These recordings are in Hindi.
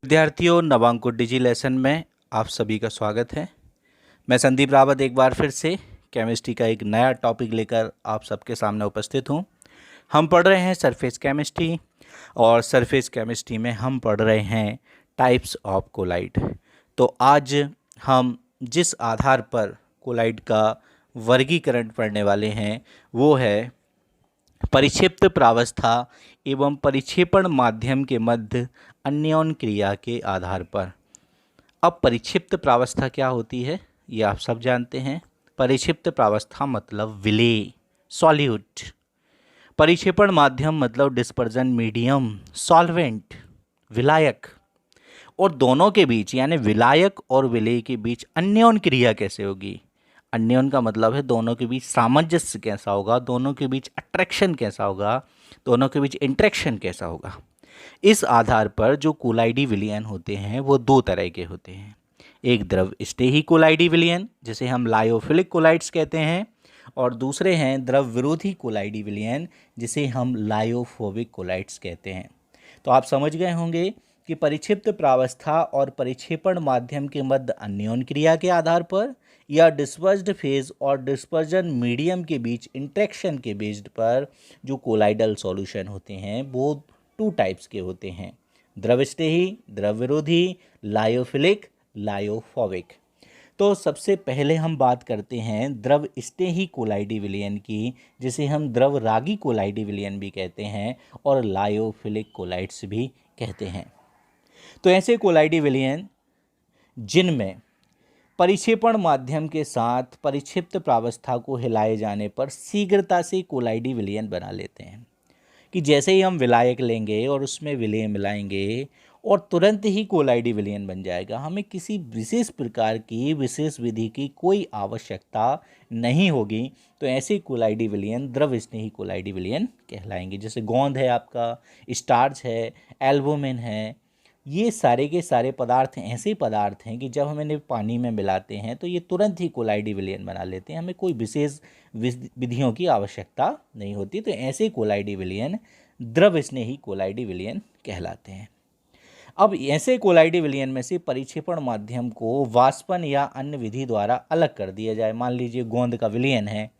विद्यार्थियों, नवांकुर डिजी लेसन में आप सभी का स्वागत है। मैं संदीप रावत एक बार फिर से केमिस्ट्री का एक नया टॉपिक लेकर आप सबके सामने उपस्थित हूँ। हम पढ़ रहे हैं सरफेस केमिस्ट्री और सरफेस केमिस्ट्री में हम पढ़ रहे हैं टाइप्स ऑफ कोलाइड। तो आज हम जिस आधार पर कोलाइड का वर्गीकरण पढ़ने वाले हैं वो है परिक्षिप्त प्रावस्था एवं परिक्षेपण माध्यम के मध्य अन्योन क्रिया के आधार पर। अब परिक्षिप्त प्रावस्था क्या होती है ये आप सब जानते हैं। परिक्षिप्त प्रावस्था मतलब विलेय, सॉल्यूट। परिक्षेपण माध्यम मतलब डिस्पर्जन मीडियम, सॉल्वेंट, विलायक। और दोनों के बीच यानी विलायक और विलेय के बीच अन्योन क्रिया कैसे होगी। अन्योन का मतलब है दोनों के बीच सामंजस्य कैसा होगा, दोनों के बीच अट्रैक्शन कैसा होगा, दोनों के बीच इंटरेक्शन कैसा होगा। इस आधार पर जो कोलाइडी विलयन होते हैं वो दो तरह के होते हैं। एक द्रव स्नेही कोलाइडी विलयन जिसे हम लायोफिलिक कोलाइड्स कहते हैं, और दूसरे हैं द्रव विरोधी कोलाइडी विलयन जिसे हम लायोफोबिक कोलाइड्स कहते हैं। तो आप समझ गए होंगे कि परिक्षिप्त प्रावस्था और परिक्षेपण माध्यम के मध्य अन्योन क्रिया के आधार पर या डिस्पर्स्ड फेज और डिस्पर्जन मीडियम के बीच इंटरेक्शन के बेस्ड पर जो कोलाइडल सॉल्यूशन होते हैं वो टू टाइप्स के होते हैं, द्रव स्नेही, द्रव विरोधी, लायोफिलिक, लायोफोबिक। तो सबसे पहले हम बात करते हैं द्रव स्नेही कोलाइडी विलयन की, जिसे हम द्रव रागी कोलाइडी विलयन भी कहते हैं और लायोफिलिक कोलाइड्स भी कहते हैं। तो ऐसे कोलाइडी विलयन जिनमें परिक्षेपण माध्यम के साथ परिक्षिप्त प्रावस्था को हिलाए जाने पर शीघ्रता से कोलाइडी विलयन बना लेते हैं कि जैसे ही हम विलायक लेंगे और उसमें विलेय मिलाएंगे और तुरंत ही कोलाइडी विलयन बन जाएगा। हमें किसी विशेष प्रकार की विशेष विधि की कोई आवश्यकता नहीं होगी। तो ऐसे कोलाइडी विलयन द्रव स्नेही कोलाइडी विलयन कहलाएंगे। जैसे गोंद है, आपका स्टार्च है, एल्बुमिन है, ये सारे के सारे पदार्थ ऐसे पदार्थ हैं कि जब हम इन्हें पानी में मिलाते हैं तो ये तुरंत ही कोलाइडी विलयन बना लेते हैं। हमें कोई विशेष विधियों की आवश्यकता नहीं होती। तो ऐसे कोलाइडी विलयन द्रव स्नेही कोलाइडी विलयन कहलाते हैं। अब ऐसे कोलाइडी विलयन में से परिक्षेपण माध्यम को वाष्पन या अन्य विधि द्वारा अलग कर दिया जाए। मान लीजिए गोंद का विलयन है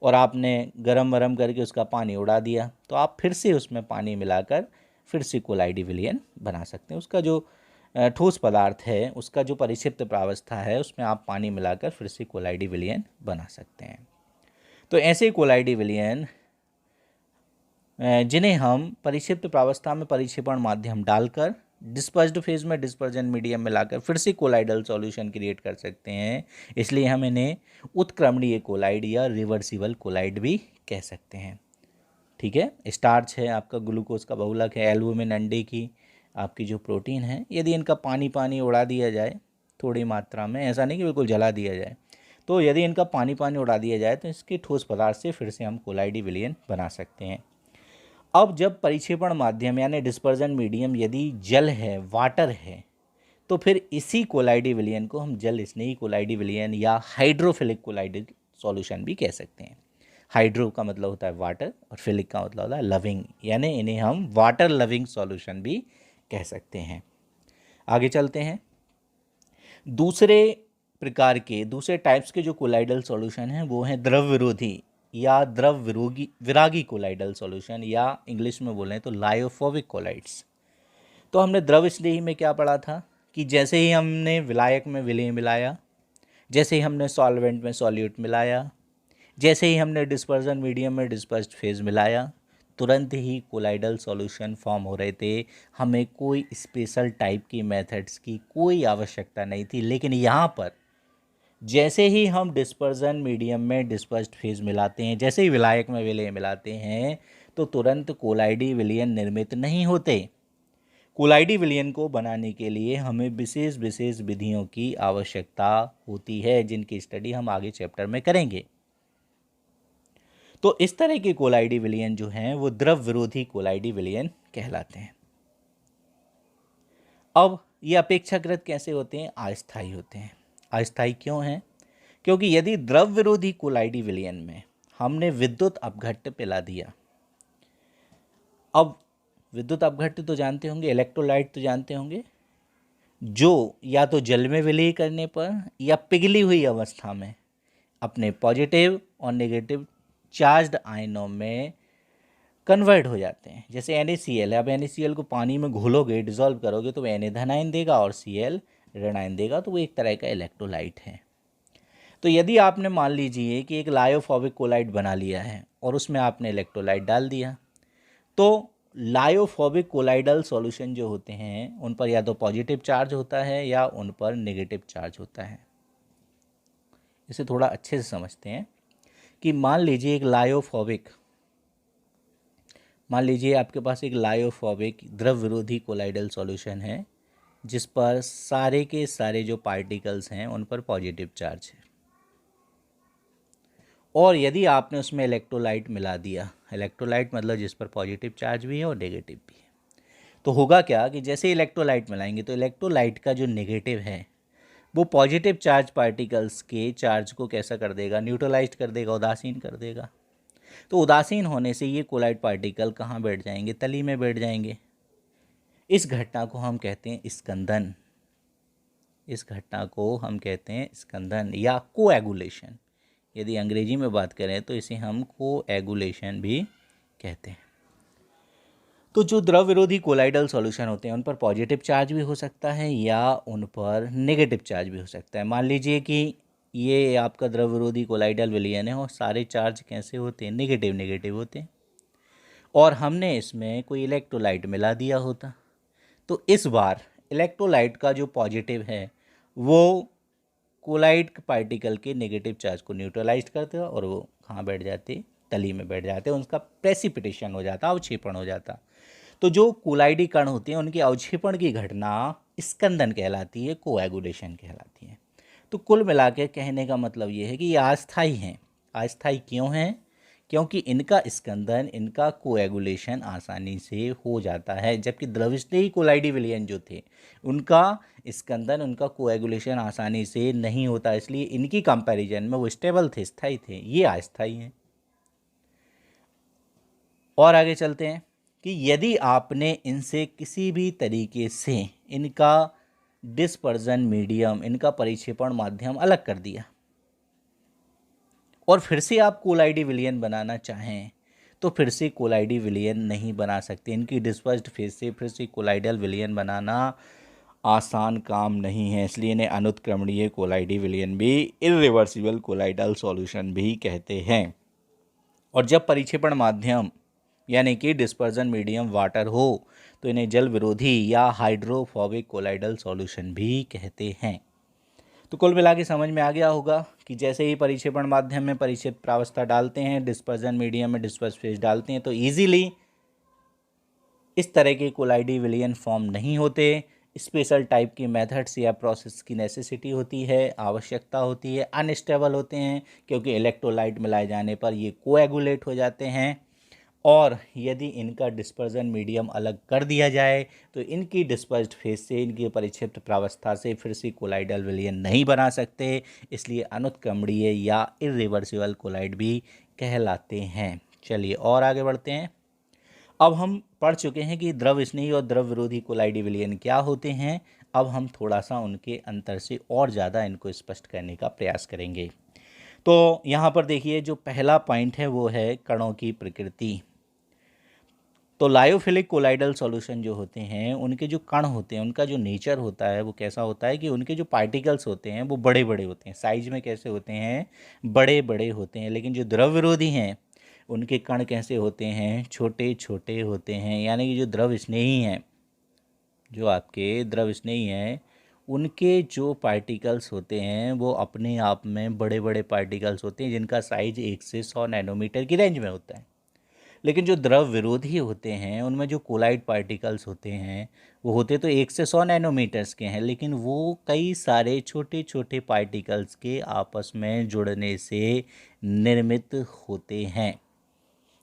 और आपने गरम वरम करके उसका पानी उड़ा दिया, तो आप फिर से उसमें पानी मिलाकर फिर से कोलाइडी विलयन बना सकते हैं। उसका जो ठोस पदार्थ है, उसका जो परिक्षिप्त प्रावस्था है, उसमें आप पानी मिलाकर फिर से कोलाइडी विलयन बना सकते हैं। तो ऐसे कोलाइडी विलयन जिन्हें हम परिक्षिप्त प्रावस्था में परिक्षेपण माध्यम डालकर डिस्पर्स्ड फेज में डिस्पर्जन मीडियम मिलाकर फिर से कोलाइडल सॉल्यूशन क्रिएट कर सकते हैं, इसलिए हम इन्हें उत्क्रमणीय कोलाइड या रिवर्सिबल कोलाइड भी कह सकते हैं। ठीक है, स्टार्च है आपका, ग्लूकोज का बहुलक है, एल्बुमिन अंडे की आपकी जो प्रोटीन है, यदि इनका पानी पानी उड़ा दिया जाए थोड़ी मात्रा में, ऐसा नहीं कि बिल्कुल जला दिया जाए, तो यदि इनका पानी पानी उड़ा दिया जाए तो इसके ठोस पदार्थ से फिर से हम कोलाइडी विलयन बना सकते हैं। अब जब परिक्षेपण माध्यम यानी डिस्पर्जन मीडियम यदि जल है, वाटर है, तो फिर इसी कोलाइडी विलयन को हम जल स्नेही कोलाइडी विलयन या हाइड्रोफिलिक कोलाइडी सॉल्यूशन भी कह सकते हैं। हाइड्रो का मतलब होता है वाटर और फिलिक का मतलब होता है लविंग, यानी इन्हें हम वाटर लविंग सॉल्यूशन भी कह सकते हैं। आगे चलते हैं। दूसरे प्रकार के दूसरे टाइप्स के जो कोलाइडल सॉल्यूशन हैं वो हैं द्रव विरोधी या द्रव विरागी कोलाइडल सॉल्यूशन, या इंग्लिश में बोलें तो लायोफोबिक कोलाइड्स। तो हमने द्रव स्नेही में क्या पढ़ा था कि जैसे ही हमने विलायक में विलेय मिलाया, जैसे ही हमने सॉल्वेंट में सॉल्यूट मिलाया, जैसे ही हमने डिस्पर्जन मीडियम में डिस्पर्स्ड फेज मिलाया, तुरंत ही कोलाइडल सॉल्यूशन फॉर्म हो रहे थे। हमें कोई स्पेशल टाइप की मेथड्स की कोई आवश्यकता नहीं थी। लेकिन यहाँ पर जैसे ही हम डिस्पर्जन मीडियम में डिस्पर्स्ड फेज मिलाते हैं, जैसे ही विलायक में विलेय मिलाते हैं, तो तुरंत कोलाइडी विलयन निर्मित नहीं होते। कोलाइडी विलयन को बनाने के लिए हमें विशेष विशेष विधियों की आवश्यकता होती है, जिनकी स्टडी हम आगे चैप्टर में करेंगे। तो इस तरह के कोलाइडी विलयन जो हैं वो द्रव विरोधी कोलाइडी विलयन कहलाते हैं। अब ये अपेक्षाकृत कैसे होते हैं? अस्थायी होते हैं। अस्थायी क्यों हैं? क्योंकि यदि द्रव विरोधी कोलाइडी विलयन में हमने विद्युत अपघट्य पिला दिया, अब विद्युत अपघट्य तो जानते होंगे, इलेक्ट्रोलाइट तो जानते होंगे, जो या तो जल में विलीन करने पर या पिघली हुई अवस्था में अपने पॉजिटिव और नेगेटिव चार्ज्ड आयनों में कन्वर्ट हो जाते हैं। जैसे NaCl है, अब NaCl को पानी में घोलोगे, डिजोल्व करोगे तो वो Na धन आयन देगा और Cl ऋण आयन देगा, तो वो एक तरह का इलेक्ट्रोलाइट है। तो यदि आपने मान लीजिए कि एक लायोफोबिक कोलाइड बना लिया है और उसमें आपने इलेक्ट्रोलाइट डाल दिया, तो लायोफोबिक कोलाइडल सॉल्यूशन जो होते हैं उन पर या तो पॉजिटिव चार्ज होता है या उन पर नेगेटिव चार्ज होता है। इसे थोड़ा अच्छे से समझते हैं कि मान लीजिए आपके पास एक लायोफोबिक द्रव विरोधी कोलाइडल सॉल्यूशन है जिस पर सारे के सारे जो पार्टिकल्स हैं उन पर पॉजिटिव चार्ज है, और यदि आपने उसमें इलेक्ट्रोलाइट मिला दिया, इलेक्ट्रोलाइट मतलब जिस पर पॉजिटिव चार्ज भी है और नेगेटिव भी है, तो होगा क्या कि जैसे इलेक्ट्रोलाइट मिलाएंगे तो इलेक्ट्रोलाइट का जो नेगेटिव है वो पॉजिटिव चार्ज पार्टिकल्स के चार्ज को कैसा कर देगा, न्यूट्रलाइज कर देगा, उदासीन कर देगा। तो उदासीन होने से ये कोलाइड पार्टिकल कहाँ बैठ जाएंगे, तली में बैठ जाएंगे। इस घटना को हम कहते हैं स्कंदन। इस घटना को हम कहते हैं स्कंदन या कोएगुलेशन। यदि अंग्रेजी में बात करें तो इसे हम कोएगुलेशन भी कहते हैं। तो जो द्रव विरोधी कोलाइडल सॉल्यूशन होते हैं उन पर पॉजिटिव चार्ज भी हो सकता है या उन पर नेगेटिव चार्ज भी हो सकता है। मान लीजिए कि ये आपका द्रव विरोधी कोलाइडल विलयन है और सारे चार्ज कैसे होते हैं, नेगेटिव नेगेटिव होते हैं, और हमने इसमें कोई इलेक्ट्रोलाइट मिला दिया होता, तो इस बार इलेक्ट्रोलाइट का जो पॉजिटिव है वो कोलाइड पार्टिकल के नेगेटिव चार्ज को न्यूट्रलाइज करते हैं और वो कहाँ बैठ जाते, तली में बैठ जाते हैं, उनका प्रेसिपिटेशन हो जाता, अवक्षेपण हो जाता। तो जो कोलाइडी कण होते हैं उनके अवक्षेपण की घटना स्कंदन कहलाती है, कोएगुलेशन कहलाती है। तो कुल मिला के कहने का मतलब ये है कि ये अस्थायी हैं। अस्थायी क्यों हैं? क्योंकि इनका स्कंदन, इनका कोएगुलेशन आसानी से हो जाता है, जबकि द्रविस्नेही कोलाइडी विलयन जो थे उनका स्कंदन, उनका कोएगुलेशन आसानी से नहीं होता, इसलिए इनकी कंपैरिजन में वो स्टेबल थे, स्थायी थे, ये अस्थायी हैं। और आगे चलते हैं कि यदि आपने इनसे किसी भी तरीके से इनका डिस्पर्जन मीडियम, इनका परिक्षेपण माध्यम अलग कर दिया और फिर से आप कोलाइडी विलयन बनाना चाहें तो फिर से कोलाइडी विलयन नहीं बना सकते। इनकी डिस्पर्स्ड फेज से फिर से कोलाइडल विलयन बनाना आसान काम नहीं है, इसलिए इन्हें अनुत्क्रमणीय कोलाइडी विलयन भी, इर्रिवर्सिबल कोलाइडल सॉल्यूशन भी कहते हैं। और जब परिक्षेपण माध्यम यानी कि डिस्पर्जन मीडियम वाटर हो तो इन्हें जल विरोधी या हाइड्रोफोबिक कोलाइडल सॉल्यूशन भी कहते हैं। तो कुल मिला के समझ में आ गया होगा कि जैसे ही परिक्षेपण माध्यम में परिक्षेप प्रावस्था डालते हैं, डिस्पर्जन मीडियम में डिस्पर्स फेज डालते हैं, तो ईजिली इस तरह के कोलाइडी विलयन फॉर्म नहीं होते। स्पेशल टाइप की मेथड्स या प्रोसेस की नेसेसिटी होती है, आवश्यकता होती है, अनस्टेबल होते हैं क्योंकि इलेक्ट्रोलाइट मिलाए जाने पर ये कोएगुलेट हो जाते हैं, और यदि इनका डिस्पर्जन मीडियम अलग कर दिया जाए तो इनकी डिस्पर्स्ड फेज से, इनकी परिक्षिप्त प्रावस्था से फिर से कोलाइडल विलयन नहीं बना सकते, इसलिए अनुत्क्रमणीय या इर्रिवर्सिबल कोलाइड भी कहलाते हैं। चलिए और आगे बढ़ते हैं। अब हम पढ़ चुके हैं कि द्रव स्नेही और द्रव विरोधी कोलाइडी विलयन क्या होते हैं। अब हम थोड़ा सा उनके अंतर से और ज़्यादा इनको स्पष्ट करने का प्रयास करेंगे। तो यहाँ पर देखिए, जो पहला पॉइंट है वो है कणों की प्रकृति। तो लायोफिलिक कोलाइडल सॉल्यूशन जो होते हैं उनके जो कण होते हैं, उनका जो नेचर होता है वो कैसा होता है कि उनके जो पार्टिकल्स होते हैं वो बड़े बड़े होते हैं, साइज में कैसे होते हैं, बड़े बड़े होते हैं। लेकिन जो द्रव विरोधी हैं उनके कण कैसे होते हैं, छोटे छोटे होते हैं। यानी कि जो द्रव स्नेही हैं, जो आपके द्रव स्नेही हैं, उनके जो पार्टिकल्स होते हैं वो अपने आप में बड़े बड़े पार्टिकल्स होते हैं जिनका साइज 1 से 100 नैनोमीटर की रेंज में होता है। लेकिन जो द्रव विरोधी होते हैं उनमें जो कोलाइड पार्टिकल्स होते हैं वो होते तो 1 से 100 नैनोमीटर्स के हैं, लेकिन वो कई सारे छोटे छोटे पार्टिकल्स के आपस में जुड़ने से निर्मित होते हैं।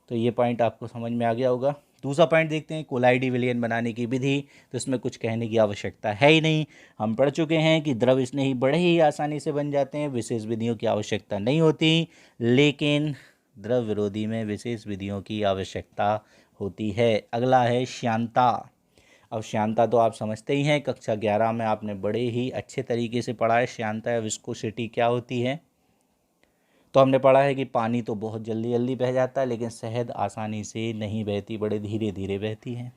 तो ये पॉइंट आपको समझ में आ गया होगा। दूसरा पॉइंट देखते हैं, कोलाइडी विलयन बनाने की विधि। तो इसमें कुछ कहने की आवश्यकता है ही नहीं, हम पढ़ चुके हैं कि द्रव स्नेही बड़े ही आसानी से बन जाते हैं, विशेष विधियों की आवश्यकता नहीं होती। लेकिन द्रव विरोधी में विशेष विधियों की आवश्यकता होती है। अगला है श्यानता। अब श्यानता तो आप समझते ही हैं, कक्षा 11 में आपने बड़े ही अच्छे तरीके से पढ़ा है श्यानता या विस्कोसिटी क्या होती है। तो हमने पढ़ा है कि पानी तो बहुत जल्दी जल्दी बह जाता है, लेकिन शहद आसानी से नहीं बहती, बड़े धीरे धीरे बहती है।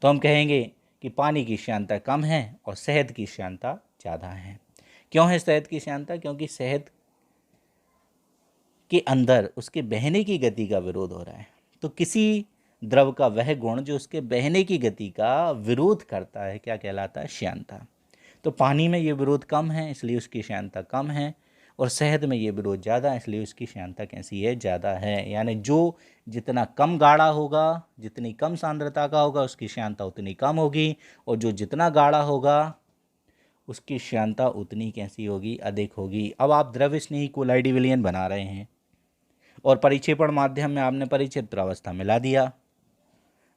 तो हम कहेंगे कि पानी की श्यानता कम है और शहद की श्यानता ज़्यादा है। क्यों है शहद की श्यानता? क्योंकि शहद के अंदर उसके बहने की गति का विरोध हो रहा है। तो किसी द्रव का वह गुण जो उसके बहने की गति का विरोध करता है क्या कहलाता है? श्यानता। तो पानी में ये विरोध कम है इसलिए उसकी श्यानता कम है, और शहद में ये विरोध ज़्यादा है इसलिए उसकी श्यानता कैसी है? ज़्यादा है। यानी जो जितना कम गाढ़ा होगा, जितनी कम सांद्रता का होगा, उसकी श्यानता उतनी कम होगी, और जो जितना गाढ़ा होगा उसकी श्यानता उतनी कैसी होगी? अधिक होगी। अब आप द्रव्य स्नेही कोलाइडी विलयन बना रहे हैं और परिक्षेपण माध्यम में आपने परिक्षेप्त अवस्था मिला दिया,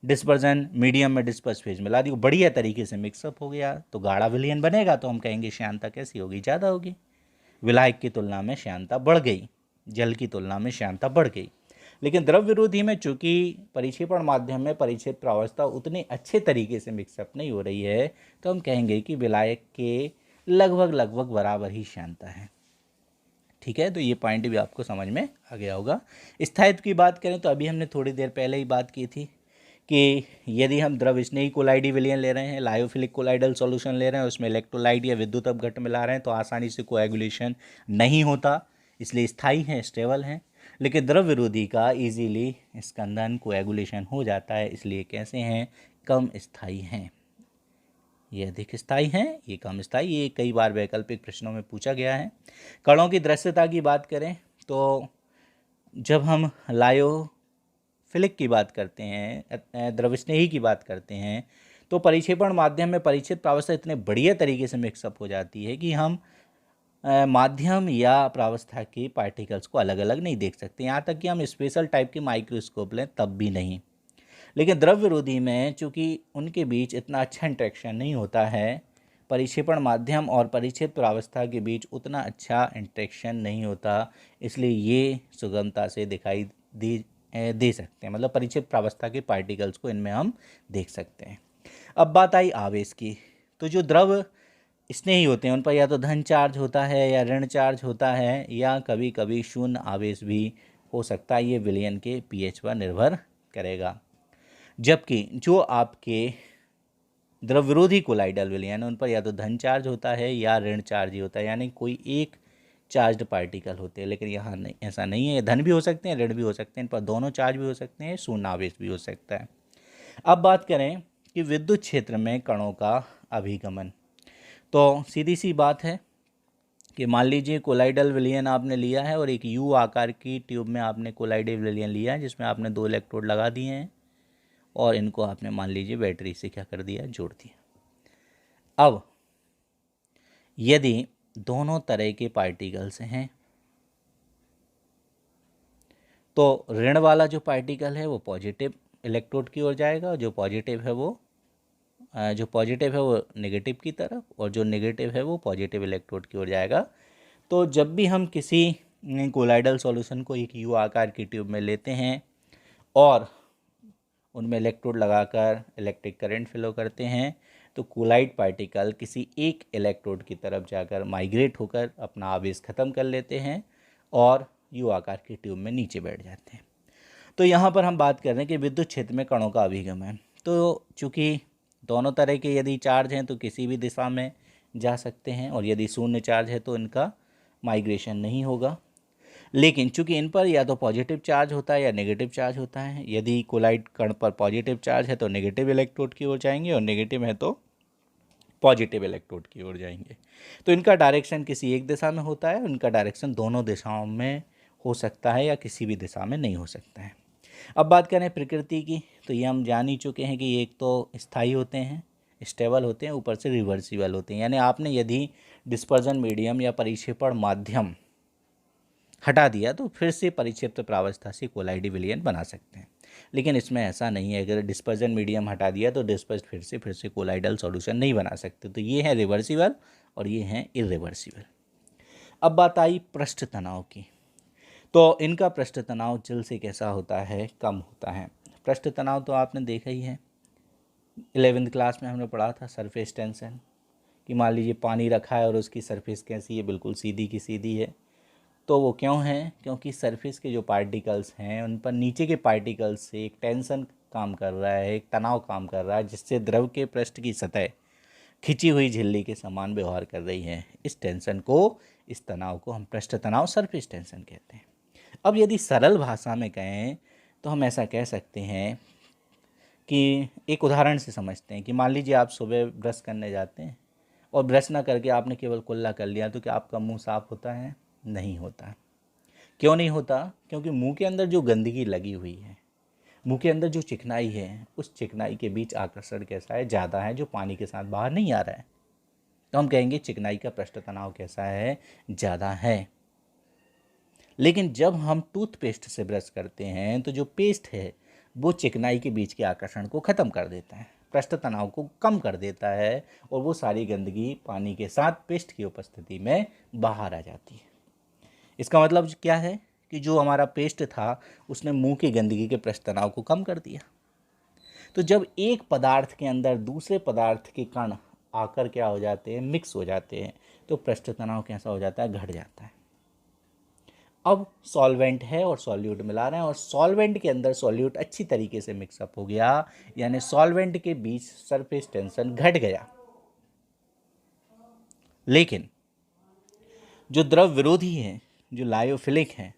डिस्पर्जन मीडियम में डिस्पर्स फेज मिला दी, बढ़िया तरीके से मिक्सअप हो गया, तो गाढ़ा विलयन बनेगा। तो हम कहेंगे श्यानता कैसी होगी? ज़्यादा होगी। विलायक की तुलना में श्यानता बढ़ गई, जल की तुलना में श्यानता बढ़ गई। लेकिन द्रव विरोधी में चूंकि परिक्षेपण माध्यम में परिक्षेप्त अवस्था उतने अच्छे तरीके से मिक्सअप नहीं हो रही है, तो हम कहेंगे कि विलायक के लगभग लगभग बराबर ही श्यानता है। ठीक है, तो ये पॉइंट भी आपको समझ में आ गया होगा। स्थायित्व की बात करें तो अभी हमने थोड़ी देर पहले ही बात की थी कि यदि हम द्रव स्नेही कोलाइडी विलयन ले रहे हैं, लायोफिलिक कोलाइडल सॉल्यूशन ले रहे हैं, उसमें इलेक्ट्रोलाइट या विद्युत अपघट्ट मिला रहे हैं, तो आसानी से कोएगुलेशन नहीं होता, इसलिए स्थायी हैं, स्टेबल हैं। लेकिन द्रव विरोधी का इजीली स्कंदन कोएगुलेशन हो जाता है, इसलिए कैसे हैं? कम स्थायी हैं। ये अधिक स्थायी हैं, ये कम स्थायी। ये कई बार वैकल्पिक प्रश्नों में पूछा गया है। कणों की दृश्यता की बात करें तो जब हम लायोफिलिक की बात करते हैं, द्रवस्नेही की बात करते हैं, तो परिक्षेपण माध्यम में परिक्षेपित प्रावस्था इतने बढ़िया तरीके से मिक्सअप हो जाती है कि हम माध्यम या प्रावस्था के पार्टिकल्स को अलग अलग नहीं देख सकते। यहाँ तक कि हम स्पेशल टाइप के माइक्रोस्कोप लें तब भी नहीं। लेकिन द्रव विरोधी में चूँकि उनके बीच इतना अच्छा इंटरेक्शन नहीं होता है, परिक्षेपण माध्यम और परिक्षेपित प्रावस्था के बीच उतना अच्छा इंटरेक्शन नहीं होता, इसलिए ये सुगमता से दिखाई दे सकते हैं, मतलब परिक्षेपित प्रावस्था के पार्टिकल्स को इनमें हम देख सकते हैं। अब बात आई आवेश की। तो जो द्रव स्नेही होते हैं उन पर या तो धन चार्ज होता है या ऋण चार्ज होता है, या कभी कभी शून्य आवेश भी हो सकता है। ये विलयन के पीएच पर निर्भर करेगा। जबकि जो आपके द्रव विरोधी कोलाइडल विलयन उन पर या तो धन चार्ज होता है या ऋण चार्ज ही होता है, यानी कोई एक चार्ज्ड पार्टिकल होते हैं। लेकिन यहाँ नहीं, ऐसा नहीं है। धन भी हो सकते हैं, ऋण भी हो सकते हैं, इन पर दोनों चार्ज भी हो सकते हैं, शून्य आवेश भी हो सकता है। अब बात करें कि विद्युत क्षेत्र में कणों का अभिगमन, तो सीधी सी बात है कि मान लीजिए कोलाइडल विलयन आपने लिया है और एक यू आकार की ट्यूब में आपने कोलाइडल विलयन लिया है, जिसमें आपने 2 इलेक्ट्रोड लगा दिए हैं और इनको आपने मान लीजिए बैटरी से क्या कर दिया? जोड़ दिया। अब यदि दोनों तरह के पार्टिकल्स हैं तो ऋण वाला जो पार्टिकल है वो पॉजिटिव इलेक्ट्रोड की ओर जाएगा, और जो पॉजिटिव है वो नेगेटिव की तरफ, और जो नेगेटिव है वो पॉजिटिव इलेक्ट्रोड की ओर जाएगा। तो जब भी हम किसी कोलाइडल सॉल्यूशन को एक यू आकार की ट्यूब में लेते हैं और उनमें इलेक्ट्रोड लगाकर इलेक्ट्रिक करंट फ्लो करते हैं, तो कोलाइड पार्टिकल किसी एक इलेक्ट्रोड की तरफ जाकर माइग्रेट होकर अपना आवेश ख़त्म कर लेते हैं और यू आकार की ट्यूब में नीचे बैठ जाते हैं। तो यहाँ पर हम बात कर रहे हैं कि विद्युत क्षेत्र में कणों का अभिगम है। तो चूँकि दोनों तरह के यदि चार्ज हैं तो किसी भी दिशा में जा सकते हैं, और यदि शून्य चार्ज है तो इनका माइग्रेशन नहीं होगा। लेकिन चूंकि इन पर या तो पॉजिटिव चार्ज होता है या नेगेटिव चार्ज होता है, यदि कोलाइड कण पर पॉजिटिव चार्ज है तो नेगेटिव इलेक्ट्रोड की ओर जाएंगे, और नेगेटिव है तो पॉजिटिव इलेक्ट्रोड की ओर जाएंगे। तो इनका डायरेक्शन किसी एक दिशा में होता है, उनका डायरेक्शन दोनों दिशाओं में हो सकता है या किसी भी दिशा में नहीं हो सकता है। अब बात करें प्रकृति की, तो ये हम जान ही चुके हैं कि एक तो स्थायी होते हैं, स्टेबल होते हैं, ऊपर से रिवर्सिबल होते हैं। यानी आपने यदि डिस्पर्जन मीडियम या परिक्षेपण माध्यम हटा दिया तो फिर से परिक्षेप्त प्रावस्था से कोलाइडी विलयन बना सकते हैं। लेकिन इसमें ऐसा नहीं है, अगर डिस्पर्जन मीडियम हटा दिया तो डिस्पर्स फिर से कोलाइडल सॉल्यूशन नहीं बना सकते। तो ये है रिवर्सिबल और ये हैं इरिवर्सिबल। अब बात आई पृष्ठ तनाव की, तो इनका पृष्ठ तनाव जल से कैसा होता है? कम होता है। पृष्ठ तनाव तो आपने देखा ही है, 11वीं क्लास में हमने पढ़ा था सरफेस टेंशन, कि मान लीजिए पानी रखा है और उसकी सरफेस कैसी है, बिल्कुल सीधी की सीधी है। तो वो क्यों है? क्योंकि सरफेस के जो पार्टिकल्स हैं उन पर नीचे के पार्टिकल्स से एक टेंशन काम कर रहा है, एक तनाव काम कर रहा है, जिससे द्रव के पृष्ठ की सतह खिंची हुई झिल्ली के समान व्यवहार कर रही है। इस टेंशन को, इस तनाव को हम पृष्ठ तनाव, सरफेस टेंशन कहते हैं। अब यदि सरल भाषा में कहें तो हम ऐसा कह सकते हैं कि एक उदाहरण से समझते हैं कि मान लीजिए आप सुबह ब्रश करने जाते हैं और ब्रश ना करके आपने केवल कुल्ला कर लिया, तो क्या आपका मुंह साफ होता है? नहीं होता। क्यों नहीं होता? क्योंकि मुंह के अंदर जो गंदगी लगी हुई है, मुंह के अंदर जो चिकनाई है, उस चिकनाई के बीच आकर्षण कैसा है? ज़्यादा है, जो पानी के साथ बाहर नहीं आ रहा है। तो हम कहेंगे चिकनाई का पृष्ठ तनाव कैसा है? ज़्यादा है। लेकिन जब हम टूथपेस्ट से ब्रश करते हैं तो जो पेस्ट है वो चिकनाई के बीच के आकर्षण को ख़त्म कर देता है, पृष्ठ तनाव को कम कर देता है, और वो सारी गंदगी पानी के साथ पेस्ट की उपस्थिति में बाहर आ जाती है। इसका मतलब क्या है कि जो हमारा पेस्ट था उसने मुंह की गंदगी के पृष्ठ तनाव को कम कर दिया। तो जब एक पदार्थ के अंदर दूसरे पदार्थ के कण आकर क्या हो जाते हैं? मिक्स हो जाते हैं, तो पृष्ठ तनाव कैसा हो जाता है? घट जाता है। अब सॉल्वेंट है और सॉल्यूट मिला रहे हैं, और सॉल्वेंट के अंदर सॉल्यूट अच्छी तरीके से मिक्सअप हो गया, यानी सॉल्वेंट के बीच सरफेस टेंशन घट गया। लेकिन जो द्रव विरोधी है, जो लायोफिलिक है,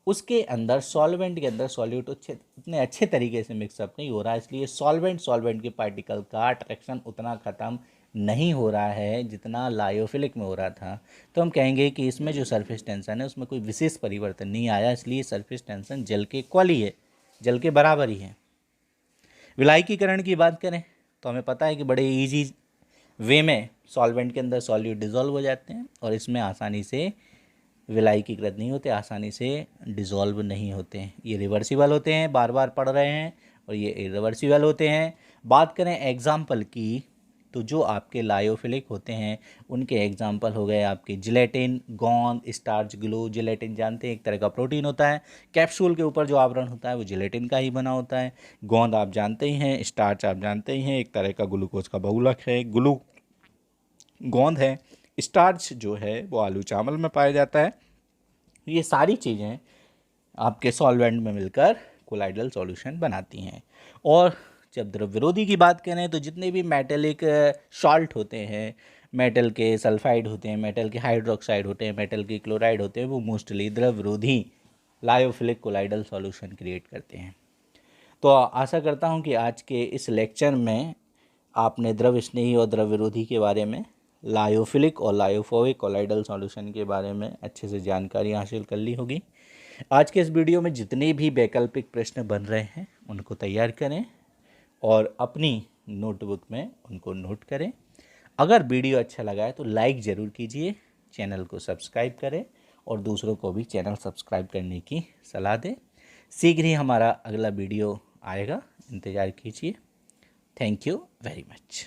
उसके अंदर सॉल्वेंट के अंदर सॉल्यूट उतने अच्छे तरीके से मिक्सअप नहीं हो रहा, इसलिए सॉल्वेंट के पार्टिकल का अट्रैक्शन उतना ख़त्म नहीं हो रहा है जितना लायोफिलिक में हो रहा था। तो हम कहेंगे कि इसमें जो सरफेस टेंशन है उसमें कोई विशेष परिवर्तन नहीं आया, इसलिए सरफेस टेंशन जल के इक्वल ही है, जल के बराबर ही है। विलायकीकरण की बात करें तो हमें पता है कि बड़े ईजी वे में सॉल्वेंट के अंदर सॉल्यूट डिज़ोल्व हो जाते हैं, और इसमें आसानी से विलायकीकृत नहीं होते, आसानी से डिज़ोल्व नहीं होते हैं। ये रिवर्सिबल होते हैं, बार बार पढ़ रहे हैं, और ये इरिवर्सिबल होते हैं। बात करें एग्जाम्पल की, तो जो आपके लायोफिलिक होते हैं उनके एग्जाम्पल हो गए आपके जिलेटिन, गोंद, स्टार्च, ग्लू। जिलेटिन जानते हैं एक तरह का प्रोटीन होता है, कैप्सूल के ऊपर जो आवरण होता है वो जिलेटिन का ही बना होता है। गोंद आप जानते ही हैं, स्टार्च आप जानते ही हैं, एक तरह का ग्लूकोज का बहुलक है, ग्लू गोंद है। स्टार्च जो है वो आलू चावल में पाया जाता है। ये सारी चीज़ें आपके सॉल्वेंट में मिलकर कोलाइडल सॉल्यूशन बनाती हैं। और जब द्रव विरोधी की बात करें तो जितने भी मेटेलिक सॉल्ट होते हैं, मेटल के सल्फाइड होते हैं, मेटल के हाइड्रोक्साइड होते हैं, मेटल के क्लोराइड होते हैं, वो मोस्टली द्रव विरोधी लायोफिलिक कोलाइडल सॉल्यूशन क्रिएट करते हैं। तो आशा करता हूँ कि आज के इस लेक्चर में आपने द्रव स्नेही और द्रव विरोधी के बारे में, लायोफिलिक और लायोफोबिक कोलाइडल सॉल्यूशन के बारे में अच्छे से जानकारी हासिल कर ली होगी। आज के इस वीडियो में जितने भी वैकल्पिक प्रश्न बन रहे हैं उनको तैयार करें और अपनी नोटबुक में उनको नोट करें। अगर वीडियो अच्छा लगा है तो लाइक ज़रूर कीजिए, चैनल को सब्सक्राइब करें और दूसरों को भी चैनल सब्सक्राइब करने की सलाह दें। शीघ्र ही हमारा अगला वीडियो आएगा, इंतज़ार कीजिए। Thank you very much.